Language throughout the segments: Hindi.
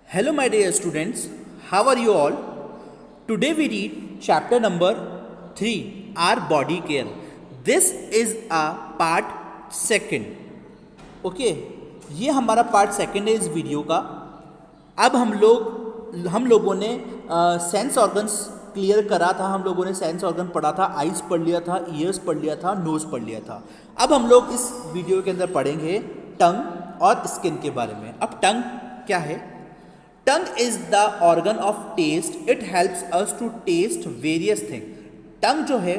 Hello, my dear students. How are you all? Today we read chapter number 3, Our Body Care. This is a part second. Okay ये हमारा पार्ट सेकंड है इस वीडियो का. अब हम लोगों ने सेंस ऑर्गन्स क्लियर करा था. हम लोगों ने सेंस ऑर्गन पढ़ा था. आइज पढ़ लिया था, ईयर्स पढ़ लिया था, नोज पढ़ लिया था. अब हम लोग इस वीडियो के अंदर पढ़ेंगे टंग और स्किन के बारे में. अब टंग क्या है? Tongue is the organ of taste. It helps us to taste various thing. Tongue जो है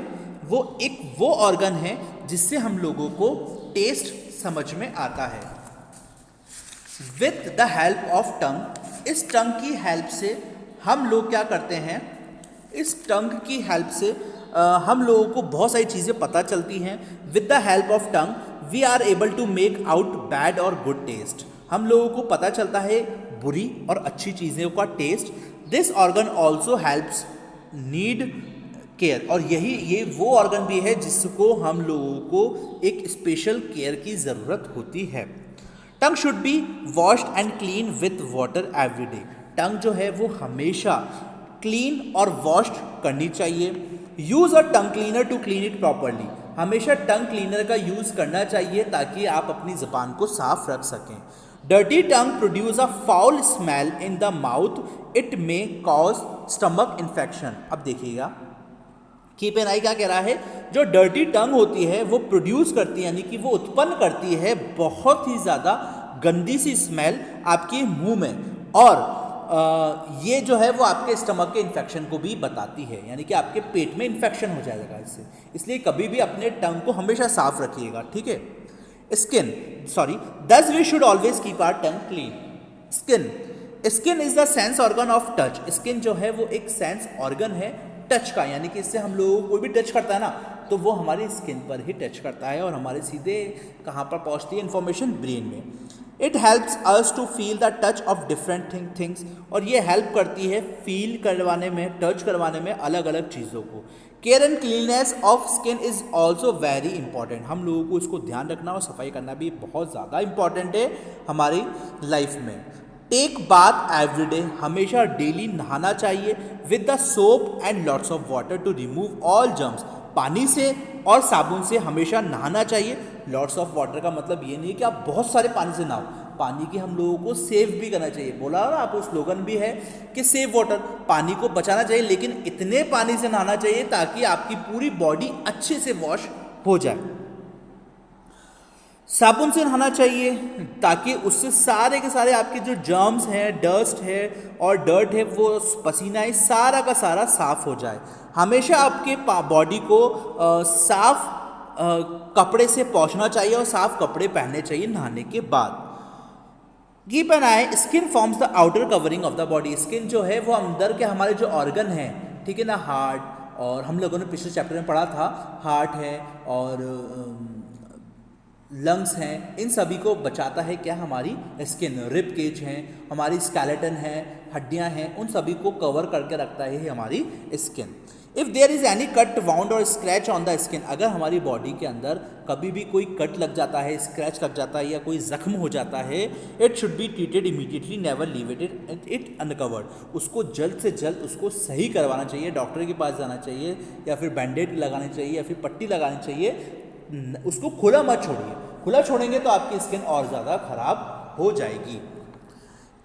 वो ऑर्गन है जिससे हम लोगों को टेस्ट समझ में आता है. विथ द हेल्प ऑफ टंग, इस टंग की हेल्प से हम लोग क्या करते हैं? इस टंग की हेल्प से हम लोगों को बहुत सारी चीज़ें पता चलती हैं. With the help of tongue we are able to make out bad और गुड टेस्ट. हम लोगों को पता चलता है बुरी और अच्छी चीज़ों का taste. This organ also helps need care. और ये वो ऑर्गन भी है जिसको हम लोगों को एक स्पेशल केयर की ज़रूरत होती है. Tongue should be washed and clean with water every day. Tongue जो है वो हमेशा क्लीन और वॉश्ड करनी चाहिए. Use a tongue cleaner to clean it properly. हमेशा टंग क्लीनर का यूज़ करना चाहिए ताकि आप अपनी ज़बान को साफ रख सकें. Dirty tongue produce a foul smell in the mouth. It may cause stomach infection. अब देखिएगा, कीप एन आई क्या कह रहा है? जो डर्टी टंग होती है वो प्रोड्यूस करती है, यानी कि वो उत्पन्न करती है बहुत ही ज़्यादा गंदी सी स्मेल आपके मुंह में. और ये जो है वो आपके स्टमक के इन्फेक्शन को भी बताती है, यानी कि आपके पेट में इन्फेक्शन हो जाएगा इससे. इसलिए कभी भी अपने टंग को हमेशा साफ रखिएगा, ठीक है. Thus we should always keep our tongue clean. Skin is the sense organ of touch. Skin जो है वो एक सेंस ऑर्गन है टच का, यानी कि इससे हम लोग कोई भी टच करता है ना तो वो हमारी स्किन पर ही टच करता है और हमारे सीधे कहाँ पर पहुँचती है इन्फॉर्मेशन? ब्रेन में. It helps us to feel the touch of different things. और ये हेल्प करती है फील करवाने में, टच करवाने में अलग अलग चीज़ों को. Care and cleanness of skin is also very important. हम लोगों को इसको ध्यान रखना और सफाई करना भी बहुत ज़्यादा इंपॉर्टेंट है हमारी लाइफ में. Take bath every day. हमेशा डेली नहाना चाहिए with the soap and lots of water to remove all germs. पानी से और साबुन से हमेशा नहाना चाहिए. लॉट्स ऑफ वाटर का मतलब ये नहीं कि आप बहुत सारे पानी से नहाओ. पानी की हम लोगों को सेव भी करना चाहिए. बोला ना आपको स्लोगन भी है कि सेव वाटर. पानी को बचाना चाहिए, लेकिन इतने पानी से नहाना चाहिए ताकि आपकी पूरी बॉडी अच्छे से वॉश हो जाए. साबुन से नहाना चाहिए ताकि उससे सारे के सारे आपके जो जर्म्स हैं, डस्ट है और डर्ट है, वो पसीना है, सारा का सारा साफ हो जाए. हमेशा आपके बॉडी को साफ कपड़े से पोंछना चाहिए और साफ कपड़े पहनने चाहिए नहाने के बाद. Keep an I, skin forms the outer covering of the body. Skin जो है वो अंदर के हमारे जो ऑर्गन हैं, ठीक है ना, हार्ट, और हम लोगों ने पिछले चैप्टर में पढ़ा था हार्ट है और लंग्स हैं, इन सभी को बचाता है क्या? हमारी स्किन. रिब केज हैं, हमारी स्केलेटन है, हड्डियां हैं, उन सभी को कवर करके रखता है हमारी skin. If there is any cut, wound और स्क्रैच ऑन द स्किन. अगर हमारी बॉडी के अंदर कभी भी कोई कट लग जाता है, स्क्रैच लग जाता है या कोई जख्म हो जाता है, it should be treated immediately. Never leave it uncovered. उसको जल्द से जल्द उसको सही करवाना चाहिए. डॉक्टर के पास जाना चाहिए या फिर बैंडेड लगानी चाहिए या फिर पट्टी लगानी चाहिए. उसको खुला मत छोड़िए. खुला छोड़ेंगे तो आपकी स्किन और ज़्यादा खराब हो जाएगी.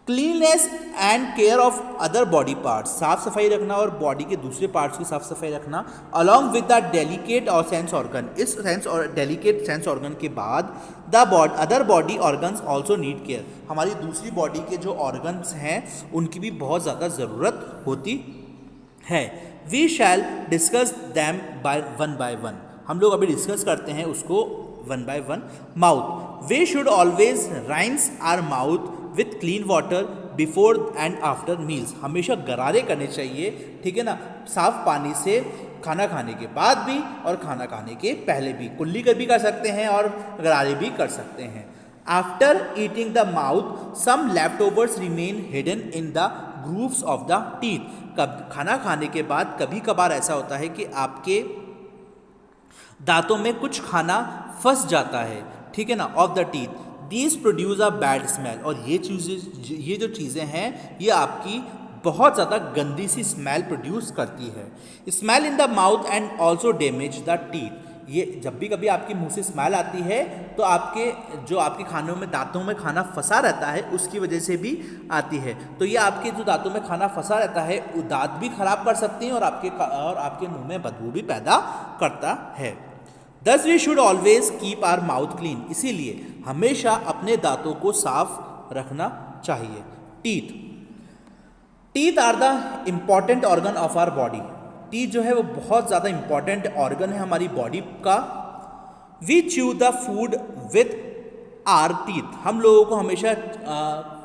Cleanness and care of other body parts. साफ सफाई रखना और बॉडी के दूसरे पार्ट्स की साफ सफाई रखना अलॉन्ग विद द डेलिकेट और सेंस ऑर्गन. इस सेंस और डेलिकेट सेंस ऑर्गन के बाद the other body organs also need care. हमारी दूसरी बॉडी के जो ऑर्गन्स हैं उनकी भी बहुत ज़्यादा ज़रूरत होती है. We shall discuss them one by one. हम लोग अभी डिस्कस करते हैं उसको one by one. Mouth. We should always rinse our mouth with clean water before and after meals. हमेशा गरारे करने चाहिए, ठीक है ना, साफ पानी से खाना खाने के बाद भी और खाना खाने के पहले भी. कुल्ली कर भी कर सकते हैं और गरारे भी कर सकते हैं. After eating the mouth some leftovers remain hidden in the grooves of the teeth. खाना खाने के बाद कभी कभार ऐसा होता है कि आपके दांतों में कुछ खाना फंस जाता है, ठीक है ना, of the teeth. These produce a bad smell, और ये जो चीज़ें हैं ये आपकी बहुत ज़्यादा गंदी सी स्मेल प्रोड्यूस करती है। Smell in the mouth and also damage the teeth, ये जब भी कभी आपके मुंह से स्मेल आती है तो आपके खानों में, दांतों में खाना फंसा रहता है उसकी वजह से भी आती है। तो ये आपके जो दांतों में खाना फंसा रहता है वो दांत भी खराब कर सकती हैं और आपके मुंह में बदबू भी पैदा करता है। Thus we should always keep our mouth clean, इसीलिए हमेशा अपने दांतों को साफ रखना चाहिए। Teeth are the important organ of our body, teeth जो है वो बहुत ज़्यादा इंपॉर्टेंट ऑर्गन है हमारी बॉडी का। We chew the food with our teeth, हम लोगों को हमेशा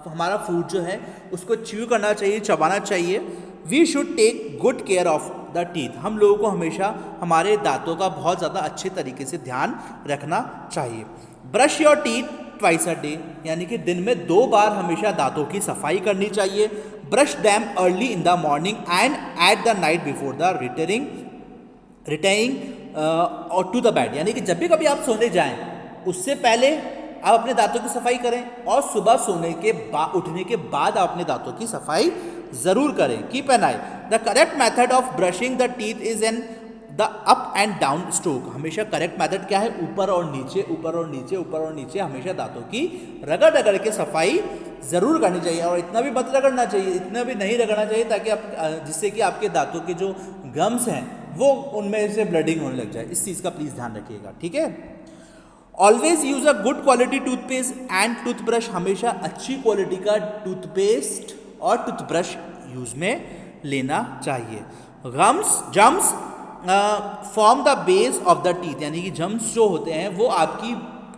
हमारा फूड जो है उसको च्यू करना चाहिए, चबाना चाहिए। We should take good care of the teeth, हम लोगों को हमेशा हमारे दांतों का बहुत ज़्यादा अच्छे तरीके से ध्यान रखना चाहिए। Brush your teeth twice a day, यानी कि दिन में 2 बार हमेशा दांतों की सफाई करनी चाहिए। Brush them early in the morning and at the night before the retiring और टू द बेड, यानी कि जब भी कभी आप सोने जाएं उससे पहले आप अपने दांतों की सफाई करें और सुबह सोने के उठने के बाद आप अपने दांतों की सफाई ज़रूर करें। Keep an I, the correct method of brushing the teeth is an the up and down stroke, हमेशा करेक्ट मेथड क्या है, ऊपर और नीचे, ऊपर और नीचे, ऊपर और नीचे, हमेशा दांतों की रगड़ रगड़ के सफाई ज़रूर करनी चाहिए। और इतना भी मत रगड़ना चाहिए, इतना भी नहीं रगड़ना चाहिए ताकि आप जिससे कि आपके दांतों के जो गम्स हैं वो उनमें से ब्लडिंग होने लग जाए, इस चीज़ का प्लीज़ ध्यान रखिएगा, ठीक है। Always use a good quality toothpaste and toothbrush, हमेशा अच्छी क्वालिटी का टूथपेस्ट और टूथब्रश यूज़ में लेना चाहिए। Germs form the base of the teeth, यानी कि जम्स जो होते हैं वो आपकी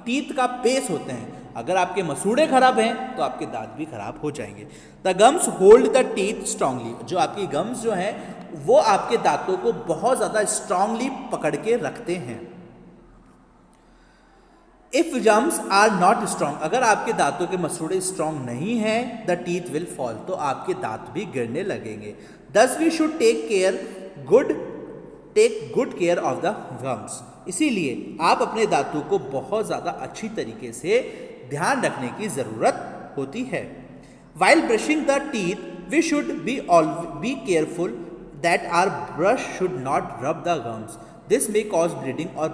टीथ का बेस होते हैं। अगर आपके मसूड़े खराब हैं तो आपके दांत भी खराब हो जाएंगे। The gums hold the teeth strongly, जो आपकी गम्स जो हैं वो आपके दांतों को बहुत ज़्यादा स्ट्रांगली पकड़ के रखते हैं। If gums are not strong, अगर आपके दांतों के मसूड़े स्ट्रांग नहीं हैं, द टीथ विल फॉल, तो आपके दांत भी गिरने लगेंगे। Thus we should take good care of the gums, इसीलिए आप अपने दांतों को बहुत ज़्यादा अच्छी तरीके से ध्यान रखने की ज़रूरत होती है। While brushing the teeth we should be careful that our brush should not rub the gums, this may cause bleeding और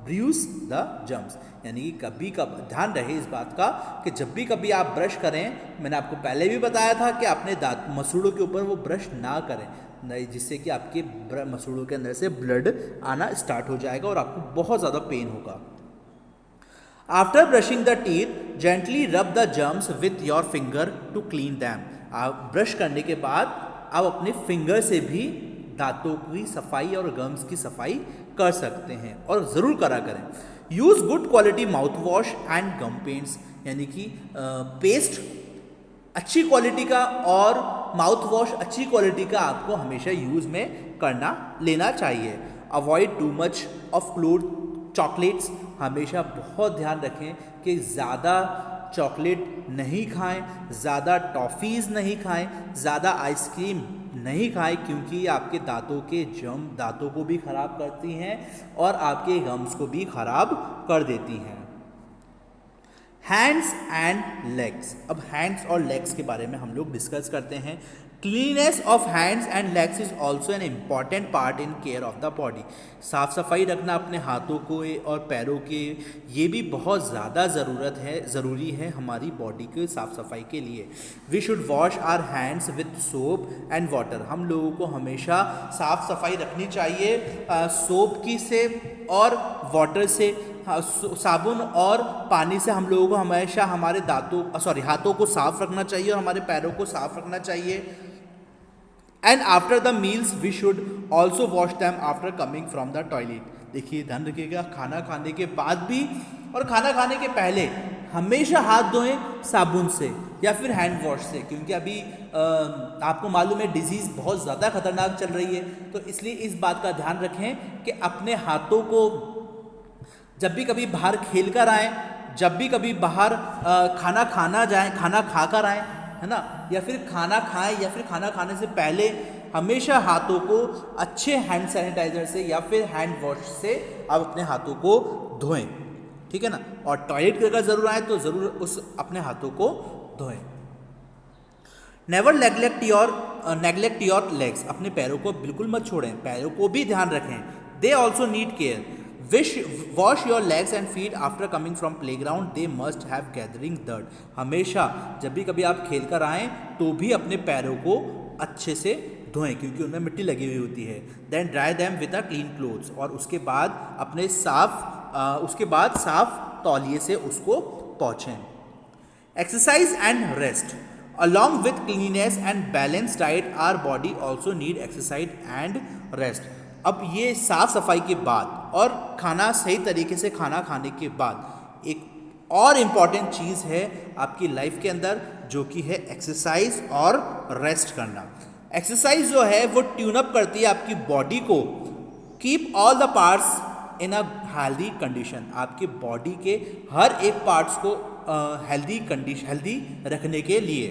ब्रूज द जम्स, यानी कि कभी ध्यान रहे इस बात का कि जब भी कभी आप ब्रश करें, मैंने आपको पहले भी बताया था कि अपने दांत मसूड़ों के ऊपर वो ब्रश ना करें, नहीं, जिससे कि आपके मसूड़ों के अंदर से ब्लड आना स्टार्ट हो जाएगा और आपको बहुत ज़्यादा पेन होगा। After brushing the teeth gently rub the gums with your finger to clean them, आप ब्रश करने के बाद आप अपने फिंगर से भी दांतों की सफाई और गम्स की सफाई कर सकते हैं और ज़रूर करा करें। Use good quality mouthwash and gum paints, यानी कि पेस्ट अच्छी क्वालिटी का और माउथ वॉश अच्छी क्वालिटी का आपको हमेशा यूज़ में लेना चाहिए। Avoid too much of chocolates, हमेशा बहुत ध्यान रखें कि ज़्यादा चॉकलेट नहीं खाएं, ज़्यादा टॉफ़ीज़ नहीं खाएं, ज़्यादा आइसक्रीम नहीं खाएं, क्योंकि आपके दांतों को भी ख़राब करती हैं और आपके गम्स को भी ख़राब कर देती हैं। हैंड्स एंड लेग्स, अब हैंड्स और लेग्स के बारे में हम लोग डिस्कस करते हैं। Cleanness of hands and legs is also an important part in care of the body, साफ़ सफाई रखना अपने हाथों को और पैरों के, ये भी बहुत ज़्यादा ज़रूरी है हमारी बॉडी के साफ़ सफाई के लिए। We should wash our hands with soap and water, हम लोगों को हमेशा साफ़ सफाई रखनी चाहिए सोप की से और वाटर से, साबुन और पानी से हम लोगों को हमेशा हमारे हाथों को साफ रखना चाहिए और हमारे पैरों को साफ रखना चाहिए। And after the meals we should also wash them after coming from the toilet, देखिए ध्यान रखिएगा, खाना खाने के बाद भी और खाना खाने के पहले हमेशा हाथ धोएं साबुन से या फिर हैंड वॉश से, क्योंकि अभी आपको मालूम है डिजीज़ बहुत ज़्यादा खतरनाक चल रही है, तो इसलिए इस बात का ध्यान रखें कि अपने हाथों को जब भी कभी बाहर खेल कर आएँ, जब भी कभी बाहर खाना खा कर आएँ, है ना, या फिर खाना खाएं या फिर खाना खाने से पहले हमेशा हाथों को अच्छे हैंड सैनिटाइजर से या फिर हैंड वॉश से आप अपने हाथों को धोएं। ठीक है ना। और टॉयलेट की अगर ज़रूर आए तो ज़रूर उस अपने हाथों को धोएं। नेवर नेग्लेक्ट योर लेग्स, अपने पैरों को बिल्कुल मत छोड़ें, पैरों को भी ध्यान रखें। They also need care. Wash your legs and feet after coming from play ground, they must have gathering dirt. हमेशा जब भी कभी आप खेल कर आएँ तो भी अपने पैरों को अच्छे से धोएं क्योंकि उनमें मिट्टी लगी हुई होती है। Then dry them with a clean clothes, और उसके बाद साफ तौलिए से उसको पोंछें। Exercise and rest, along with cleanliness and balanced diet, our body also need exercise and rest। अब ये साफ सफाई के बाद और खाना सही तरीके से खाना खाने के बाद एक और इम्पॉर्टेंट चीज़ है आपकी लाइफ के अंदर, जो कि है एक्सरसाइज और रेस्ट करना। एक्सरसाइज जो है वो ट्यून अप करती है आपकी बॉडी को, keep all the parts in a healthy condition, आपके बॉडी के हर एक पार्ट्स को हेल्दी रखने के लिए।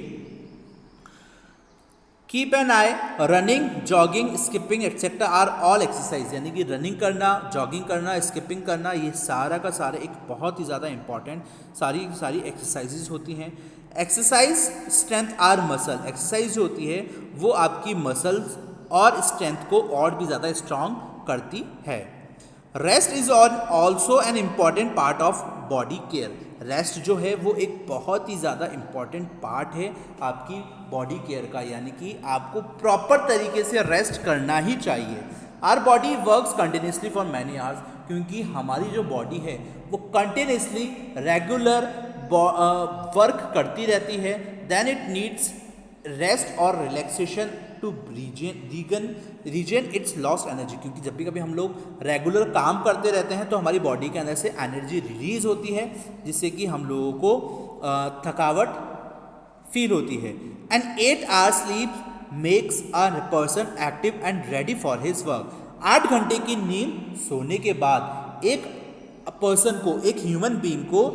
Keep an eye, running, jogging, skipping etcetera are all exercise, यानी कि रनिंग करना, जॉगिंग करना, स्किपिंग करना, ये सारा का सारा एक बहुत ही ज़्यादा इंपॉर्टेंट सारी एक्सरसाइजेज होती हैं। Exercise strength our muscle, exercise जो होती है वो आपकी मसल्स और स्ट्रेंथ को और भी ज़्यादा स्ट्रांग करती है। Rest is also an important part of body care, rest जो है वो एक बहुत ही ज़्यादा इम्पॉर्टेंट पार्ट है आपकी बॉडी केयर का, यानी कि आपको प्रॉपर तरीके से रेस्ट करना ही चाहिए। Our body works continuously for many hours, क्योंकि हमारी जो बॉडी है वो कंटिन्यूसली रेगुलर वर्क करती रहती है। देन इट नीड्स रेस्ट और relaxation to regain its lost energy, क्योंकि जब भी कभी हम लोग रेगुलर काम करते रहते हैं तो हमारी बॉडी के अंदर से एनर्जी रिलीज होती है, जिससे कि हम लोगों को थकावट फील होती है। And 8 hours sleep makes a person active and ready for his work, 8 घंटे की नींद सोने के बाद एक पर्सन को, एक ह्यूमन बीइंग को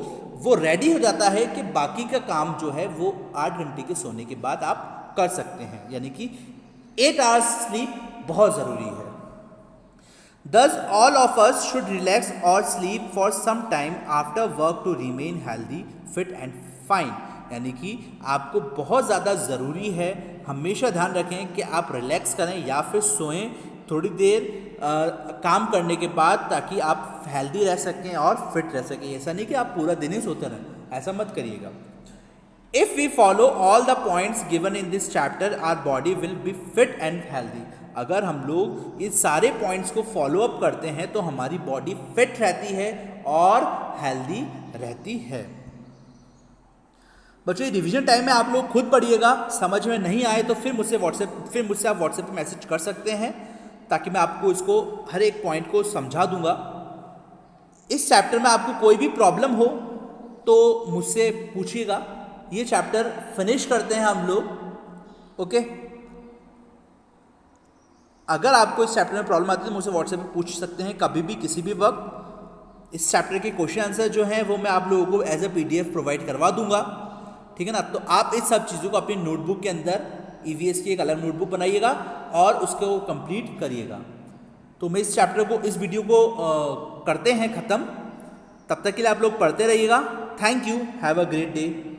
वो रेडी हो जाता है कि बाकी का काम जो है वो 8 घंटे के सोने के बाद आप कर सकते हैं, यानी कि 8 आवर्स स्लीप बहुत ज़रूरी है। Thus all of us should relax or sleep for some time after work to remain healthy, fit and fine, यानी कि आपको बहुत ज़्यादा ज़रूरी है, हमेशा ध्यान रखें कि आप रिलैक्स करें या फिर सोएं थोड़ी देर काम करने के बाद, ताकि आप हेल्दी रह सकें और फिट रह सकें। ऐसा नहीं कि आप पूरा दिन ही सोते रहें, ऐसा मत करिएगा। If we follow all the points given in this chapter, our body will be fit and healthy। अगर हम लोग इस सारे पॉइंट्स को फॉलो अप करते हैं तो हमारी बॉडी फिट रहती है और हेल्दी रहती है। बच्चों, रिवीजन टाइम में आप लोग खुद पढ़िएगा, समझ में नहीं आए तो फिर मुझसे आप व्हाट्सएप पे मैसेज कर सकते हैं, ताकि मैं आपको इसको हर एक पॉइंट को समझा दूंगा। इस चैप्टर में आपको कोई भी प्रॉब्लम हो तो मुझसे पूछिएगा। ये चैप्टर फिनिश करते हैं हम लोग, ओके। अगर आपको इस चैप्टर में प्रॉब्लम आती है तो मुझसे व्हाट्सएप पे पूछ सकते हैं कभी भी, किसी भी वक्त। इस चैप्टर के क्वेश्चन आंसर जो हैं वो मैं आप लोगों को एज अ PDF प्रोवाइड करवा दूंगा, ठीक है ना। तो आप इस सब चीज़ों को अपनी नोटबुक के अंदर EVS की एक अलग नोटबुक बनाइएगा और उसको कंप्लीट करिएगा। तो मैं इस चैप्टर को, इस वीडियो को करते हैं ख़त्म। तब तक के लिए आप लोग पढ़ते रहिएगा। Thank you, have a great day.